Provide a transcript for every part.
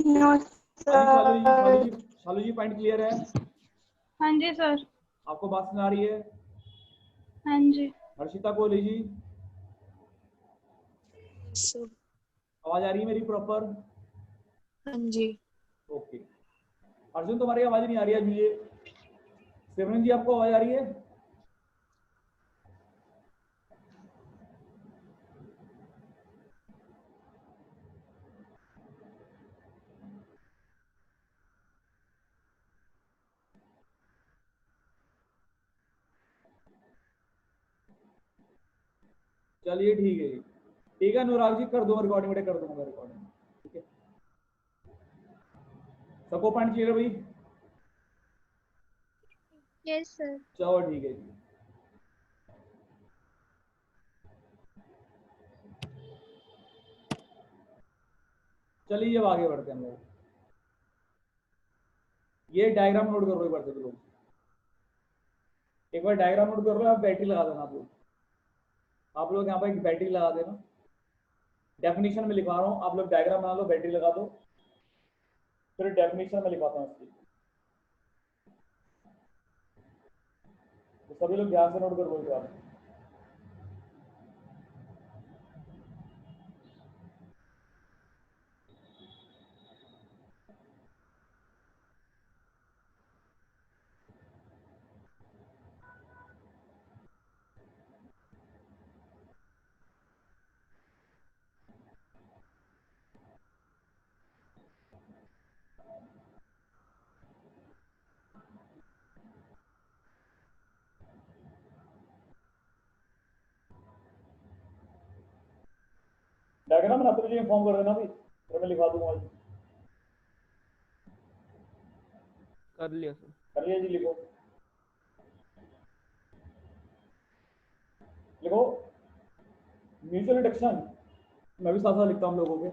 No हाँ जी शालू जी, शालू sir. जी, शालू जी point clear है? हाँ जी सर। आपको बात सुना रही है? हाँ जी हर्षिता कोहली जी, सर। आवाज आ रही है मेरी प्रॉपर? हाँ जी। ओके। अर्जुन तुम्हारी आवाज नहीं आ रही है मुझे। सिमरन जी आपको आवाज आ रही है? चलिए ठीक है जी। ठीक है अनुराग जी, कर दूंगा रिकॉर्डिंग, बेटे कर दूंगा रिकॉर्डिंग। ठीक है, सबको पॉइंट क्लियर है भाई? Yes sir. चलो ठीक है जी। चलिए अब आगे बढ़ते हैं हम लोग। ये डायग्राम नोट कर लो एक बार सभी लोग। एक बार डायग्राम नोट कर लो, आप बैटरी लगा देना आप लोग यहाँ पर एक बैटरी लगा देना। डेफिनेशन में लिखवा रहा हूँ, आप लोग डायग्राम बना लो, बैटरी लगा दो, फिर डेफिनेशन में लिखवाता हूँ इसकी। तो सभी लोग ध्यान से नोट कर लो इस बार। डायग्राम बनाते मुझे इन्फॉर्म कर देना भाई, फिर मैं लिखवा दूंगा। कर लिया सर। कर लिया जी, लिखो लिखो। म्यूचुअल इंडक्शन, मैं भी साथ साथ लिखता हूँ हम लोगों के।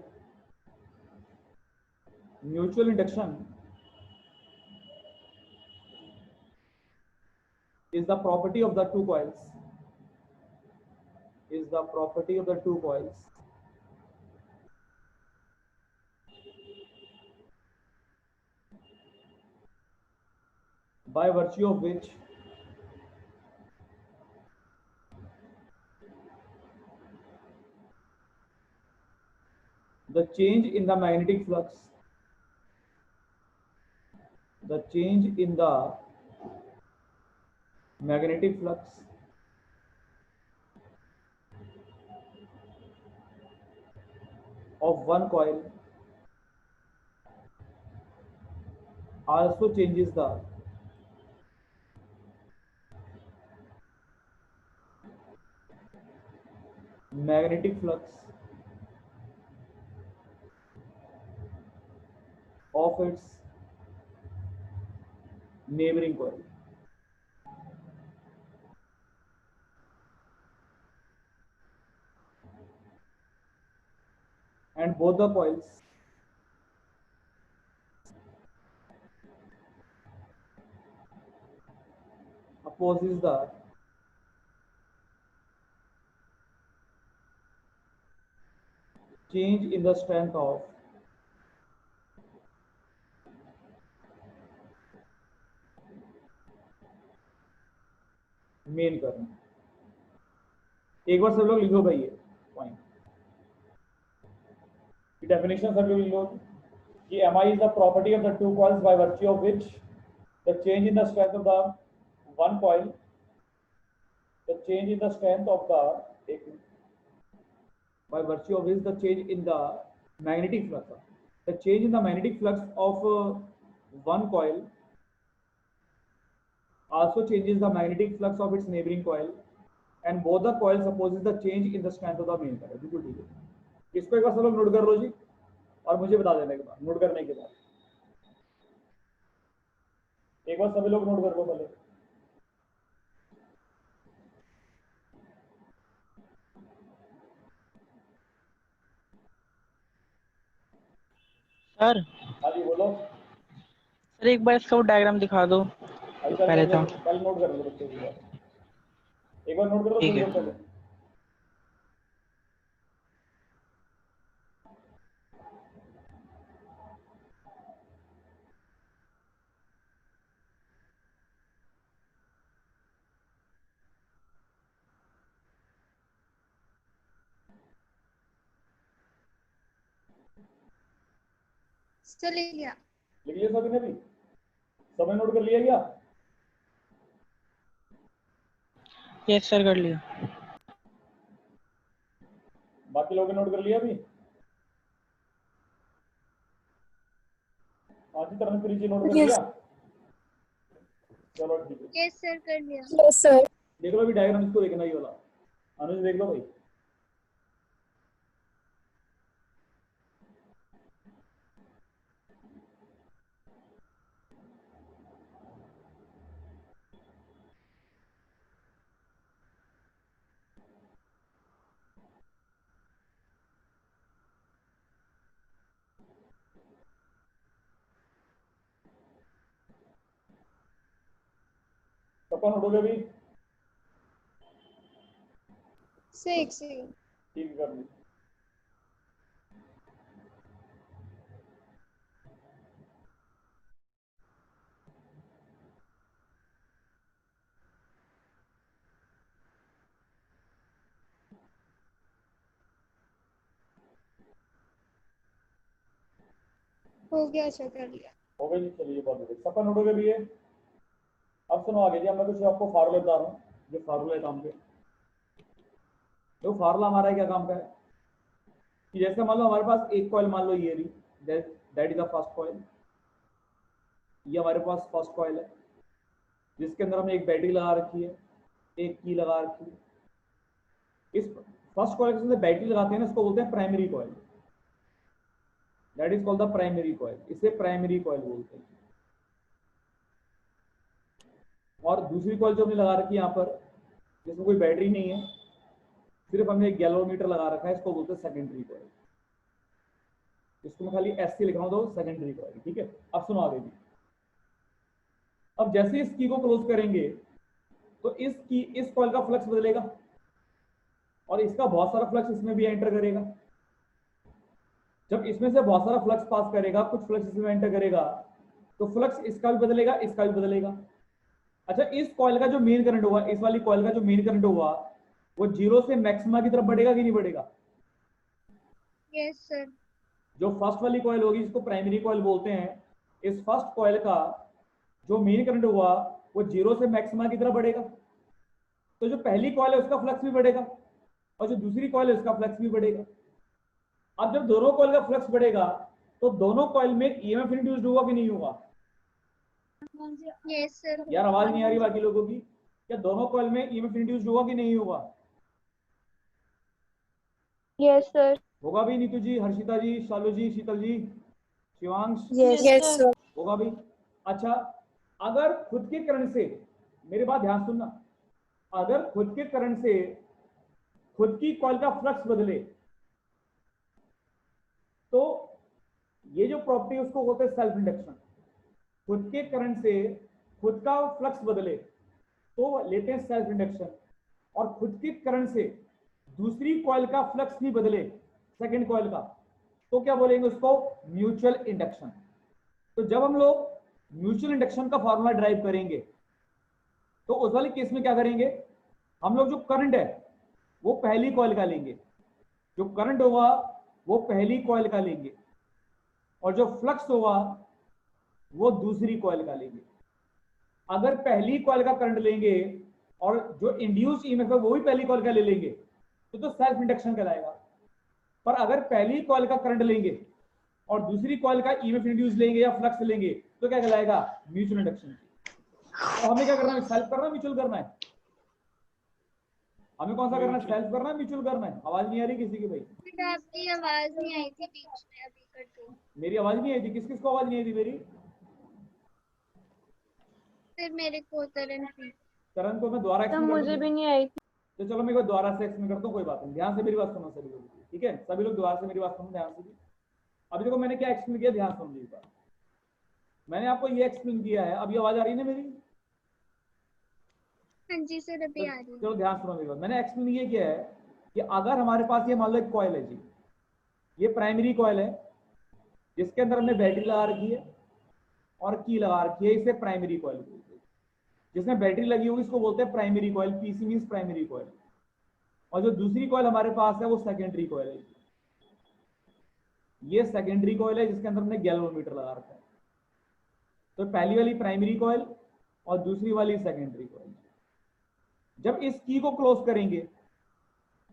Mutual induction is the property of the two coils, is the property of the two coils by virtue of which the change in the magnetic flux, the change in the magnetic flux of one coil also changes the magnetic flux of its neighboring coil. And both the coils opposes the change in the strength of main current. एक बार सब लोग लिखो भाई ये point की definition सब लोग लिखो कि Mi is the property of the two coils by virtue of which the change in the strength of the one coil, the change in the strength of the by virtue of which the change in the magnetic flux, the change in the magnetic flux of one coil also changes the magnetic flux of its neighboring coil, and both the coils opposes the change in the strength of the main coil। बिल्कुल ठीक है। इसको एक बार सब लोग note कर लो जी, और मुझे बता देने के बाद, नोट करने के बाद एक बार सभी लोग नोट कर लो पहले। सर हाँ जी बोलो। सर एक बार इसका वो डायग्राम दिखा दो जो पहले था। पहले नोट कर लो बच्चों की बात, एक बार नोट कर लो ठीक सभी है। लोग पहले। चले गया। लिख लिया सभी ने भी? सबने नोट कर लिया क्या? यस सर कर लिया। बाकी लोगों ने नोट कर लिया अभी? आज ही तरह से नोट कर लिया? चलो ठीक है। यस सर कर लिया। Yes sir. देख लो अभी डायग्राम, इसको देखना ये वाला। अनुज देख लो भाई। सबका नोट हो गया अभी? 6 ठीक है, कर ली। हो गया सर कर लिया। हो गई जी, चलिए बहुत बढ़िया। सबका नोट हो गया भी है? अब सुनो आगे जी, मैं कुछ आपको फार्मूला बता रहा हूँ जो फार्मूला है काम पे। तो फार्मूला हमारा क्या काम का है कि जैसे मान लो हमारे पास एक कॉइल, मान लो ये रही, that is the first coil. ये हमारे पास फर्स्ट कॉइल है जिसके अंदर हमने एक बैटरी लगा रखी है, एक की लगा रखी है। इस फर्स्ट कॉइल के अंदर बैटरी लगाते हैं ना, इसको बोलते हैं primary coil. That is called the primary coil, इसे प्राइमरी कॉइल बोलते हैं। और दूसरी कॉइल जो हमने लगा रखी है यहाँ पर, जिसमें कोई बैटरी नहीं है, सिर्फ हमने एक गैल्वेनोमीटर लगा रखा है, इसको बोलते हैं सेकेंडरी कॉइल। इसको मैं खाली एस से लिख रहा हूं, तो सेकेंडरी कॉइल। ठीक है, अब सुनो आगे भी। अब जैसे इस की को क्लोज करेंगे तो इस कॉइल का फ्लक्स बदलेगा और इसका बहुत सारा फ्लक्स इसमें भी एंटर करेगा। जब इसमें से बहुत सारा फ्लक्स पास करेगा, कुछ फ्लक्स इसमें एंटर करेगा, तो फ्लक्स इसका भी बदलेगा, इसका भी बदलेगा। अच्छा, इस कॉइल का जो मेन करंट हुआ, इस वाली कॉइल का जो मेन करंट हुआ, वो जीरो से मैक्सिमा की तरफ बढ़ेगा कि नहीं बढ़ेगा? Yes sir. जो फर्स्ट वाली कॉइल होगी, जिसको प्राइमरी कॉइल बोलते हैं, इस फर्स्ट कॉइल का जो मेन करंट हुआ वो जीरो से मैक्सिमा की तरफ बढ़ेगा। तो जो पहली कॉइल है उसका फ्लक्स भी बढ़ेगा और जो दूसरी कॉइल है उसका फ्लक्स भी बढ़ेगा। अब जब दोनों कॉइल का फ्लक्स बढ़ेगा तो दोनों कॉइल में ईएमएफ इंड्यूस्ड होगा कि नहीं होगा? Yes sir. यार आवाज नहीं आ रही बाकी लोगों की? क्या दोनों कॉइल में ईएमएफ इंड्यूस्ड होगा कि नहीं होगा? Yes sir. होगा भी? नीतू जी, हर्षिता जी, शालू जी, शीतल जी, शिवांश? Yes sir. होगा भी। अच्छा, अगर खुद के करंट से, मेरी बात ध्यान सुनना, अगर खुद के करंट से खुद की कॉइल का फ्लक्स बदले तो ये जो प्रॉपर्टी उसको बोलते हैं सेल्फ इंडक्शन। खुद के करंट से खुद का फ्लक्स बदले तो लेते हैं सेल्फ इंडक्शन, और खुद के करंट से दूसरी कॉइल का फ्लक्स भी बदले, सेकंड कॉइल का, तो क्या बोलेंगे उसको? Mutual induction. तो जब हम लोग म्यूचुअल इंडक्शन का फॉर्मूला ड्राइव करेंगे तो उस वाले केस में क्या करेंगे, हम लोग जो करंट है वो पहली कॉइल का लेंगे, जो करंट होगा वो पहली कॉइल का लेंगे, और जो फ्लक्स होगा वो दूसरी कॉइल का लेंगे। अगर पहली कॉइल का करंट लेंगे और जो इंड्यूस ईएमएफ है वो भी पहली कॉइल का ले लेंगे तो सेल्फ इंडक्शन कहलाएगा। पर अगर पहली कॉइल का करंट लेंगे और दूसरी कॉइल का ईएमएफ इंड्यूस लेंगे या फ्लक्स लेंगे तो क्या कहलाएगा? Mutual induction. तो हमें क्या करना है? सेल्फ करना है, म्यूचुअल करना है? हमें कौन सा करना है? सेल्फ करना है, म्यूचुअल करना है? आवाज नहीं आ रही किसी की भाई? आपकी आवाज नहीं आई थी बीच में, अभी कट गई। मेरी आवाज नहीं आई थी? किस किस को आवाज नहीं आई थी मेरी? फिर मेरे को तरन थी। करण को मैं दोबारा तो एक्सप्लेन मुझे भी नहीं आई थी। तो चलो मैं एक बार दोबारा से एक्सप्लेन करता हूँ, कोई बात नहीं। ध्यान से मेरी बात सुनो सभी लोग, ठीक है? सभी लोग दोबारा से मेरी बात सुनो ध्यान से। अभी देखो मैंने क्या एक्सप्लेन किया, ध्यान सुन लीजिए। मैंने आपको ये एक्सप्लेन किया है, अभी आवाज आ रही है ना मेरी? हाँ जी सर, अभी आ रही है। चलो ध्यान सुनो मेरी बात। मैंने एक्सप्लेन ये किया है कि अगर हमारे पास ये मान लो एक कॉइल है जी, ये प्राइमरी कॉइल है जिसके अंदर हमने बैटरी लगा रखी है और की लगा रखी है, इसे प्राइमरी कॉइल बोलते हैं। जिसमें बैटरी लगी होगी इसको बोलते हैं primary coil, PC means primary coil, और जो दूसरी कॉइल हमारे पास है वो सेकेंडरी कॉइल है। ये सेकेंडरी कॉइल है जिसके अंदर हमने गैल्वेनोमीटर लगा रखा है। तो पहली वाली प्राइमरी कॉइल और दूसरी वाली सेकेंडरी कॉइल। जब इस की को क्लोज करेंगे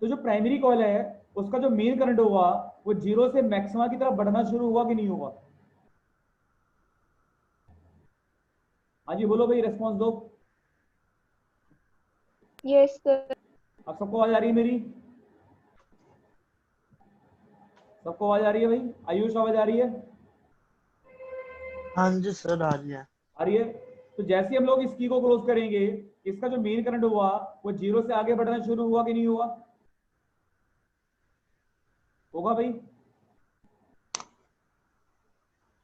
तो जो प्राइमरी कॉइल है उसका जो मेन करंट होगा वो जीरो से मैक्सिमा की तरफ बढ़ना शुरू हुआ कि नहीं होगा? हाँ जी बोलो भाई, रेस्पॉन्स दो। Yes sir. अब सबको आवाज आ रही है मेरी? सबको आवाज आ रही है भाई? आयुष आवाज आ रही है? हाँ जी सर, आ रही है। आ रही है। तो जैसे ही हम लोग इस की को क्लोज करेंगे इसका जो मेन करंट हुआ वो जीरो से आगे बढ़ना शुरू हुआ कि नहीं हुआ? होगा भाई?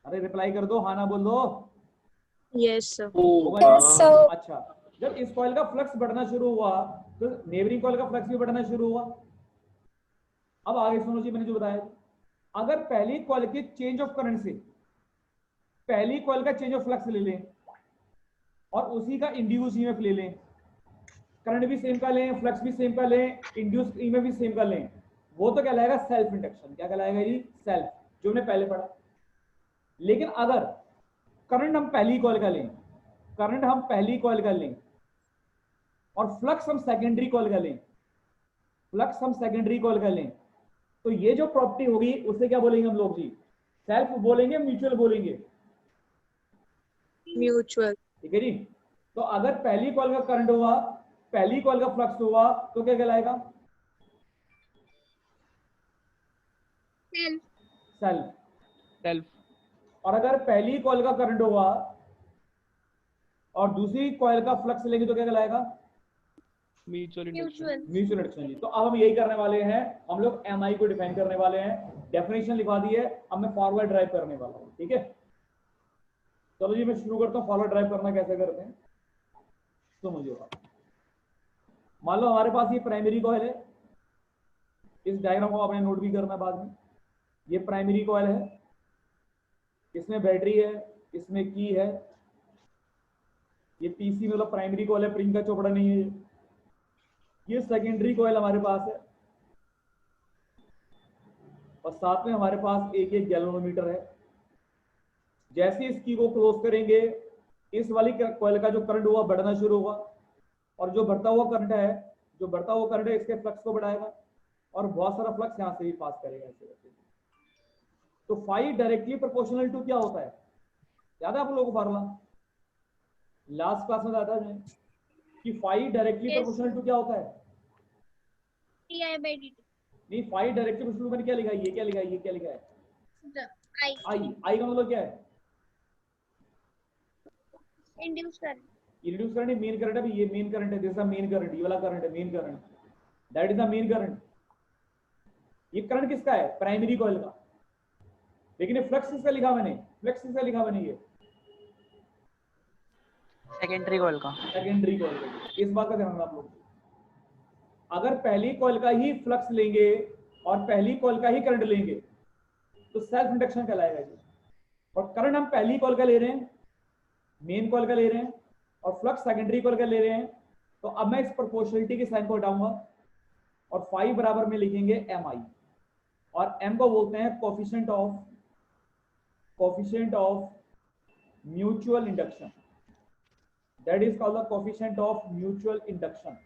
अरे रिप्लाई कर दो, हाँ ना बोल दो। Yes sir. होगा नहीं? अच्छा, जब इस कॉइल का फ्लक्स बढ़ना शुरू हुआ तो नेबरिंग कॉइल का फ्लक्स भी बढ़ना शुरू हुआ। अब आगे सुनो जी, मैंने जो बताया, अगर पहली कॉइल के चेंज ऑफ करंट से पहली कॉइल का चेंज ऑफ फ्लक्स ले लें और उसी का इंड्यूस ईएमएफ ले लें, करंट भी सेम का लें, फ्लक्स भी सेम का लें, इंड्यूस ईएमएफ भी सेम का लें, वो तो कहलाएगा सेल्फ इंडक्शन। क्या कहलाएगा जी? सेल्फ, जो हमने पहले पढ़ा। लेकिन अगर करंट हम पहली कॉइल का लें, करंट हम पहली कॉइल का लें और फ्लक्स हम सेकेंडरी कॉइल का लें, फ्लक्स हम सेकेंडरी कॉइल का लें, तो ये जो प्रॉपर्टी होगी उसे क्या बोलेंगे हम लोग जी? सेल्फ बोलेंगे, म्यूचुअल बोलेंगे? म्यूचुअल। ठीक है जी। तो अगर पहली कॉइल का करंट हुआ, पहली कॉइल का फ्लक्स हुआ, तो क्या कहलाएगा? सेल्फ। सेल्फ। सेल्फ। और अगर पहली कॉइल का करंट हुआ और दूसरी कॉइल का फ्लक्स लेंगे तो क्या कहलाएगा? Mutual induction. Mutual. Mutual induction जी। तो अब हम यही करने वाले हैं, हम लोग एमआई को डिफाइन करने वाले हैं। डेफिनेशन लिखवा दी है, अब मैं फॉरवर्ड ड्राइव करने वाला हूं। ठीक है, चलो जी मैं शुरू करता हूं। फॉरवर्ड ड्राइव करना कैसे करते हैं तो मुझे मान लो हमारे पास ये प्राइमरी कॉइल है, इस डायग्राम को आपने नोट भी करना बाद में। ये प्राइमरी कॉइल है, इसमें बैटरी है, इसमें की है, ये पीसी मतलब प्राइमरी कॉइल है, प्रिंका चोपड़ा नहीं है। ये सेकेंडरी कॉइल हमारे पास है और साथ में हमारे पास एक एक गैल्वेनोमीटर है। जैसे इस की को क्लोज करेंगे इस वाली कॉइल का जो करंट हुआ बढ़ना शुरू होगा और जो बढ़ता हुआ करंट है, जो बढ़ता हुआ करंट है इसके फ्लक्स को बढ़ाएगा और बहुत सारा फ्लक्स यहां से भी पास करेगा ऐसे करके। तो फाई डायरेक्टली प्रोपोर्शनल टू क्या होता है? याद है आप लोगों को फार्मूला? लास्ट क्लास में बताया था कि फाई डायरेक्टली प्रोपोर्शनल टू क्या होता है? टी/dt। नहीं, फाई डायरेक्टली प्रोपोर्शनल मैंने क्या लिखा है? ये क्या लिखा है? ये क्या लिखा है? आई। आई का मतलब क्या है? Induce current. Induce current main current है। ये मेन करंट है, दिस इज मेन करंट। ये वाला करंट है main current, that is the main current. ये करंट किसका है? प्राइमरी कॉइल का। लेकिन ये फ्लक्स किसका लिखा मैंने? फ्लक्स किसका लिखा मैंने? ये सेकेंडरी कॉइल का। सेकेंडरी कॉइल का। इस बात का ध्यान रखना आप लोग। अगर पहली कॉइल का ही फ्लक्स लेंगे और पहली कॉइल का ही करंट लेंगे तो सेल्फ इंडक्शन कहलाएगा जी। और करंट हम पहली कॉइल का ले रहे हैं, मेन कॉइल का ले रहे हैं, और फ्लक्स सेकेंडरी कॉइल का ले रहे हैं। तो अब मैं इस प्रोपोर्शनलिटी के साइन को हटाऊंगा और फाई बराबर में लिखेंगे एम आई, और एम को बोलते हैं coefficient of mutual induction. That is called the coefficient of mutual induction.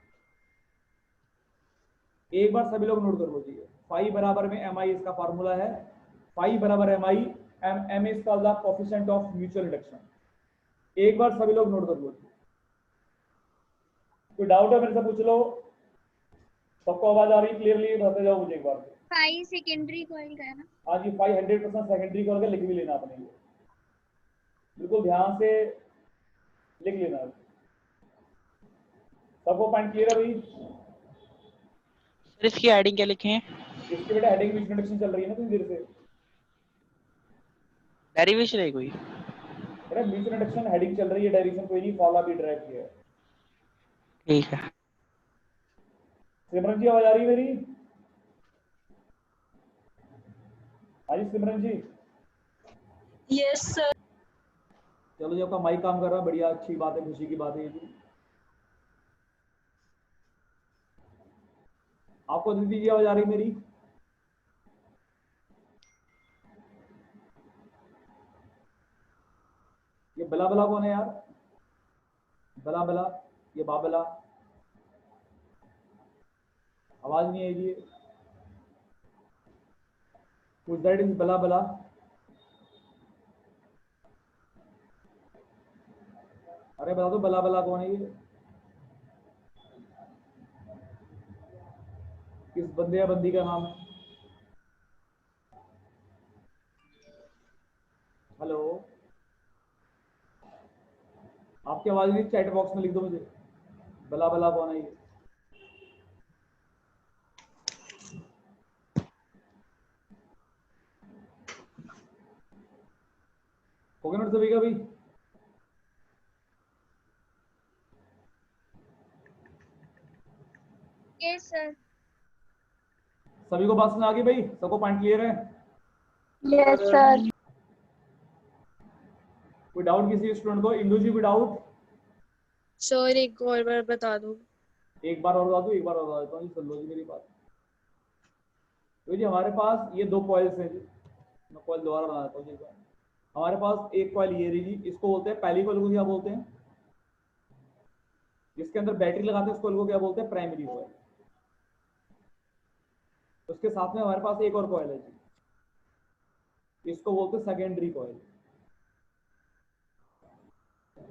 एक बार सभी लोग नोट कर लीजिए, फाई बराबर में एम आई इसका फार्मूला है। फाई बराबर M I, M is called the coefficient of mutual induction. एक बार सभी लोग नोट कर लीजिए। कोई डाउट है मेरे से पूछ लो। सबको आवाज आ रही क्लियरली? बताते जाओ मुझे एक बार। फाई सेकेंडरी कॉइल का है ना? हाँ जी, 500% सेकेंडरी कॉइल का लिख भी लेना अपने लिए, बिल्कुल ध्यान से लिख लेना। सबको पॉइंट क्लियर है भाई? सर इसकी हेडिंग क्या लिखे हैं? इसके बेटा हेडिंग में इंट्रोडक्शन चल रही है ना थोड़ी देर से। डेरिवेशन है कोई? बेटा म्यूचुअल इंडक्शन हेडिंग चल रही है, डायरेक्शन कोई नहीं, फॉलो भी ड्राइव किया है। ठीक है। सिमरन जी आवाज आ रही है मेरी? हाँ जी सिमरन जी। Yes sir. चलो जी, आपका माइक काम कर रहा है, बढ़िया, अच्छी बात है, खुशी की बात है जी। आपको दीदी जी आवाज आ रही मेरी? बला बला कौन है यार? बला बला, ये बाबला, आवाज नहीं आएगी। Who's that is बला बला? अरे बता दो बला बला कौन है ये? किस बंदे या बंदी का नाम है? हेलो, आपकी आवाज नहीं, चैट बॉक्स में लिख दो मुझे, बला बला कौन है ये? हो गया नोट सभी का भी? Yes, sir. सभी को बात सुना आ गई भाई? सबको पॉइंट क्लियर है? Yes sir. कोई डाउट किसी स्टूडेंट को? इंदु जी कोई डाउट? सर एक और बार बता दो। एक बार और बता दूं, एक बार और बता देता हूँ जी, सुन लो जी मेरी बात। तो जी हमारे पास ये दो कॉइल्स हैं जी, मैं कॉइल दोबारा बना देता हूँ जी। हमारे पास एक कॉइल ये रही जी, इसको बोलते हैं पहली कॉइल को क्या बोलते हैं? जिसके अंदर बैटरी लगाते हैं उस कॉइल को क्या बोलते हैं? Primary coil. उसके साथ में हमारे पास एक और कॉइल है जी, इसको बोलते हैं सेकेंडरी कॉइल।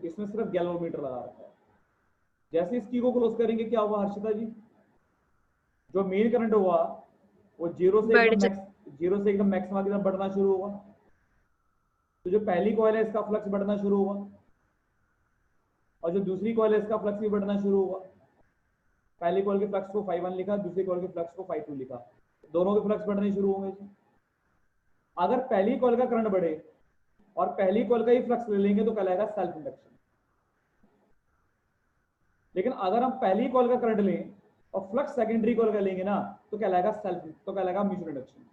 इसमें सिर्फ गैल्वेनोमीटर लगा रखा है। जैसे इस की को क्लोज करेंगे क्या होगा हर्षिता जी? जो मेन करंट होगा वो जीरो से एकदम मैक्सिमा की तरफ बढ़ना शुरू होगा। तो जो पहली कॉइल है इसका फ्लक्स बढ़ना शुरू होगा, और जो दूसरी कॉइल है इसका फ्लक्स भी बढ़ना शुरू होगा। पहली कॉइल के फ्लक्स को φ1 लिखा, दूसरी कॉइल के फ्लक्स को φ2 लिखा, दोनों के फ्लक्स बढ़ने शुरू होंगे। अगर पहली कॉइल का करंट बढ़े और पहली कॉइल का ही फ्लक्स ले लेंगे तो कहलाएगा सेल्फ इंडक्शन। लेकिन अगर हम पहली कॉइल का करंट लें और फ्लक्स सेकेंडरी कॉइल का लेंगे ना तो कहलाएगा म्यूचुअल इंडक्शन।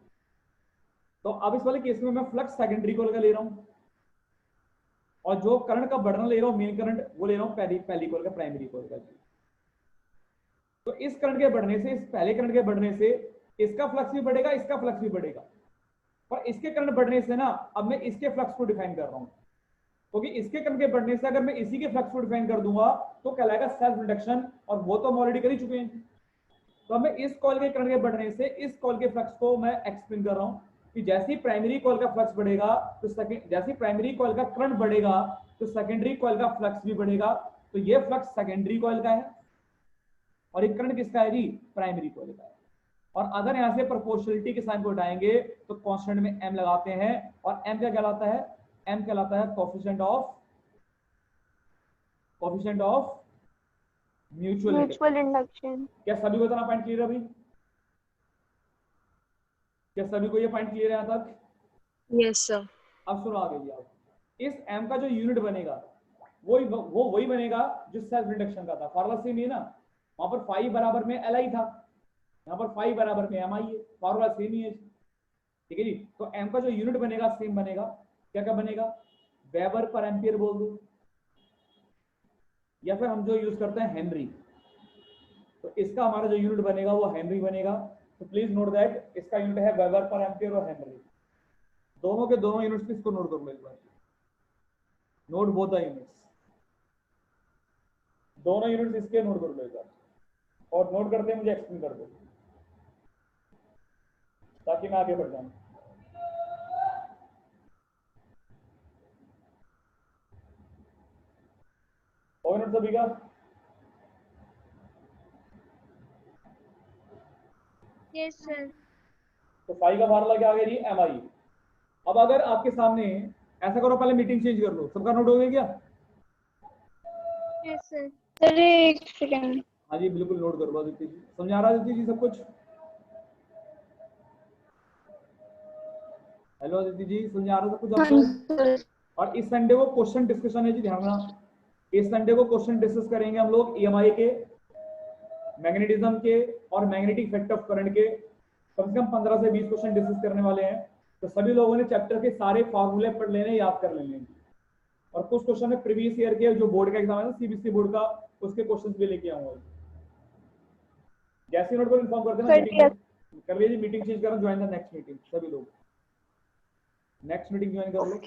तो अब इस वाले केस में मैं फ्लक्स सेकेंडरी कॉइल का ले रहा हूं और जो करंट का बढ़ना ले रहा हूं मेन करंट वो ले रहा हूं पहली कॉइल का प्राइमरी कॉइल का। तो इस करंट के बढ़ने से, इस पहले करंट के बढ़ने से इसका फ्लक्स भी बढ़ेगा, इसका फ्लक्स भी बढ़ेगा। पर इसके करंट बढ़ने से ना अब मैं इसके फ्लक्स को डिफाइन कर रहा हूं, क्योंकि इसके करंट के बढ़ने से अगर मैं इसी के फ्लक्स को डिफाइन कर दूंगा तो कहलाएगा सेल्फ इंडक्शन, और वो तो हम ऑलरेडी कर ही चुके हैं। तो अब मैं इस कॉइल के करंट के बढ़ने से इस कॉइल के फ्लक्स को मैं एक्सप्लेन कर रहा हूं कि जैसे ही प्राइमरी कॉइल का फ्लक्स बढ़ेगा तो जैसे प्राइमरी कॉइल का करंट बढ़ेगा तो सेकेंडरी कॉइल का फ्लक्स भी बढ़ेगा। तो ये फ्लक्स सेकेंडरी कॉइल का है और ये करंट किसका है जी? प्राइमरी कॉइल का है। और अगर यहां से प्रोपोर्शनलिटी के साइन को हटाएंगे तो कांस्टेंट में m लगाते हैं, और m क्या कहलाता है? m कहलाता है कोएफिशिएंट ऑफ म्यूचुअल इंडक्शन। क्या सभी को इतना पॉइंट क्लियर है भाई? क्या सभी को ये पॉइंट क्लियर है यहां तक? Yes sir. अब सुनो आगे जी। आप इस m का जो यूनिट बनेगा वो वही बनेगा जो सेल्फ इंडक्शन का था। फॉर्मूला सेम ही है ना, वहां पर फाई बराबर में Li था, यहाँ पर फाई बराबर में Mi है, फॉर्मूला सेम ही है। ठीक है जी। तो m का जो यूनिट बनेगा सेम बनेगा। क्या क्या बनेगा? वेबर पर एम्पियर बोल दो, या फिर हम जो यूज करते हैं हेनरी। तो इसका हमारा जो यूनिट बनेगा वो हेनरी बनेगा। तो प्लीज नोट दैट इसका यूनिट है वेबर पर एम्पियर और हेनरी। दोनों के दोनों यूनिट्स इसको नोट कर लो एक बार। नोट बोथ द यूनिट्स, दोनों यूनिट्स इसके नोट कर लो एक बार, और नोट करते मुझे एक्सप्लेन कर दो ताकि मैं आगे बढ़ जाऊं। और नोट सभी का? Yes, sir. तो फाई का फार्मूला क्या आ गया जी? Mi। अब अगर आपके सामने ऐसा करो, पहले मीटिंग चेंज कर लो, सबका नोट हो गया क्या? Yes, sir. सर एक सेकंड। हाँ जी बिल्कुल नोट करो आदित्य जी। समझा रहा आदित्य जी सब कुछ? हेलो आदित्य जी, समझा रहा सब कुछ आपको? और इस संडे को क्वेश्चन डिस्कशन है जी, ध्यान रखना। इस संडे को क्वेश्चन डिस्कस करेंगे हम लोग EMI के, मैग्नेटिज्म के और मैग्नेटिक इफेक्ट ऑफ करंट के। कम से कम 15 से 20 क्वेश्चन डिस्कस करने वाले हैं। तो सभी लोगों ने चैप्टर के सारे फॉर्मूले पढ़ लेने, याद कर लेने। और कुछ क्वेश्चन में प्रीवियस ईयर के जो बोर्ड का एग्जाम है ना, CBSE बोर्ड का, उसके क्वेश्चंस भी लेके आऊंगा। जैसे नोट को इन्फॉर्म कर देना। मीटिंग कर लीजिए, मीटिंग चेंज करना, ज्वाइन द नेक्स्ट मीटिंग। सभी लोग नेक्स्ट मीटिंग ज्वाइन कर लो।